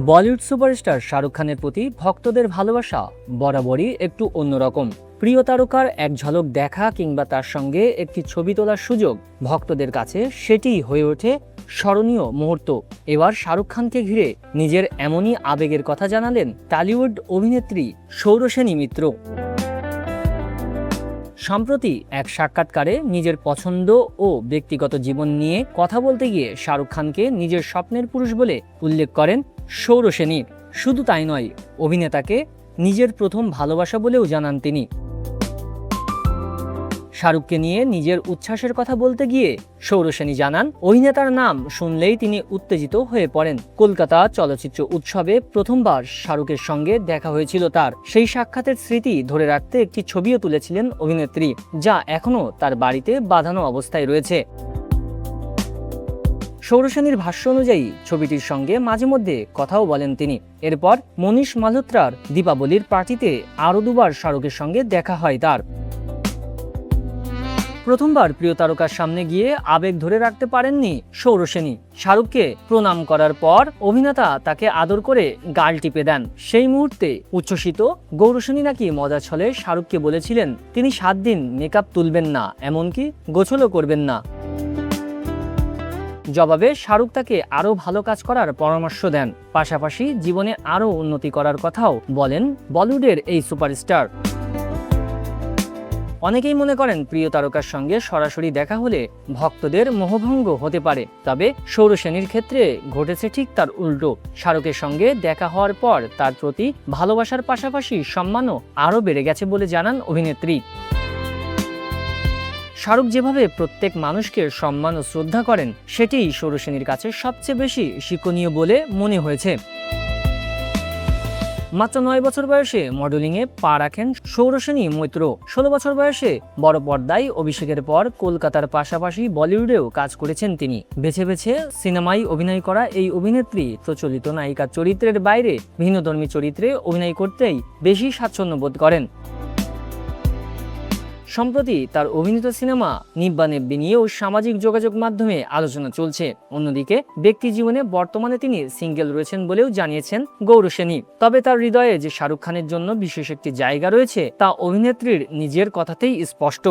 Bollywood superstar Shahrukh খানের প্রতি ভক্তদের ভালোবাসা বরাবরই একটু অন্যরকম। প্রিয় তারকার এক ঝলক দেখা কিংবা তার সঙ্গে একটি ছবি তোলার সুযোগ ভক্তদের কাছে সেটিই হয়ে ওঠে স্মরণীয় মুহূর্ত। এবার শাহরুখ খানকে ঘিরে নিজের এমনই আবেগের কথা জানালেন টলিউড অভিনেত্রী সৌরসেনী মিত্র। সম্প্রতি এক সাক্ষাৎকারে নিজের পছন্দ ও ব্যক্তিগত জীবন নিয়ে কথা বলতে গিয়ে শাহরুখ খানকে নিজের স্বপ্নের পুরুষ বলে উল্লেখ করেন সৌরসেনী। শুধু তাই নয়, অভিনেতাকে নিজের প্রথম ভালোবাসা বলেও জানান তিনি। শাহরুখকে নিয়ে নিজের উচ্ছ্বাসের কথা বলতে গিয়ে সৌরসেনী জানান, অভিনেতার নাম শুনলেই তিনি উত্তেজিত হয়ে পড়েন। কলকাতা চলচ্চিত্র উৎসবে প্রথমবার শাহরুখের সঙ্গে দেখা হয়েছিল তার। সেই সাক্ষাতের স্মৃতি ধরে রাখতে একটি ছবিও তুলেছিলেন অভিনেত্রী, যা এখনও তার বাড়িতে বাঁধানো অবস্থায় রয়েছে। সৌরসেনীর ভাষ্য অনুযায়ী ছবিটির সঙ্গে মাঝে মধ্যে কথাও বলেন তিনি। এরপর মনীষ মালহোত্রার দীপাবলির পার্টিতে আরও দুবার শাহরুখের সঙ্গে দেখা হয় তার। প্রথমবার প্রিয় তারকার সামনে গিয়ে আবেগ ধরে রাখতে পারেননি সৌরসেনী। শাহরুখকে প্রণাম করার পর অভিনেতা তাকে আদর করে গাল টিপে দেন। সেই মুহূর্তে উচ্ছ্বসিত গৌরসেনী নাকি মজা ছলে শাহরুখকে বলেছিলেন তিনি 7 দিন মেকআপ তুলবেন না, এমনকি গোছলও করবেন না। জবাবে শাহরুখ তাকে আরও ভালো কাজ করার পরামর্শ দেন, পাশাপাশি জীবনে আরও উন্নতি করার কথাও বলেন বলিউডের এই সুপারস্টার। অনেকেই মনে করেন প্রিয় তারকার সঙ্গে সরাসরি দেখা হলে ভক্তদের মোহভঙ্গ হতে পারে, তবে সৌরসেনীর ক্ষেত্রে ঘটেছে ঠিক তার উল্টো। শাহরুখের সঙ্গে দেখা হওয়ার পর তার প্রতি ভালোবাসার পাশাপাশি সম্মানও আরও বেড়ে গেছে বলে জানান অভিনেত্রী। শাহরুখ যেভাবে প্রত্যেক মানুষকে সম্মান ও শ্রদ্ধা করেন, সেটিই সৌরসেনীর কাছে সবচেয়ে বেশি শিক্ষণীয় বলে মনে হয়েছে। মাত্র 9 বছর বয়সে মডেলিংয়ে পা রাখেন সৌরসেনী মিত্র। 16 বছর বয়সে বড় পর্দায় অভিষেকের পর কলকাতার পাশাপাশি বলিউডেও কাজ করেছেন তিনি। বেছে বেছে সিনেমায় অভিনয় করা এই অভিনেত্রী প্রচলিত নায়িকার চরিত্রের বাইরে ভিন্নধর্মী চরিত্রে অভিনয় করতেই বেশি স্বাচ্ছন্দ্য বোধ করেন। সম্প্রতি তার অভিনীত সিনেমা নিব্বা নেব্বি নিয়েও সামাজিক যোগাযোগ মাধ্যমে আলোচনা চলছে। অন্যদিকে ব্যক্তি জীবনে বর্তমানে তিনি সিঙ্গেল রয়েছেন বলেও জানিয়েছেন গৌরসেনী। তবে তার হৃদয়ে যে শাহরুখ খানের জন্য বিশেষ একটি জায়গা রয়েছে তা অভিনেত্রীর নিজের কথাতেই স্পষ্ট।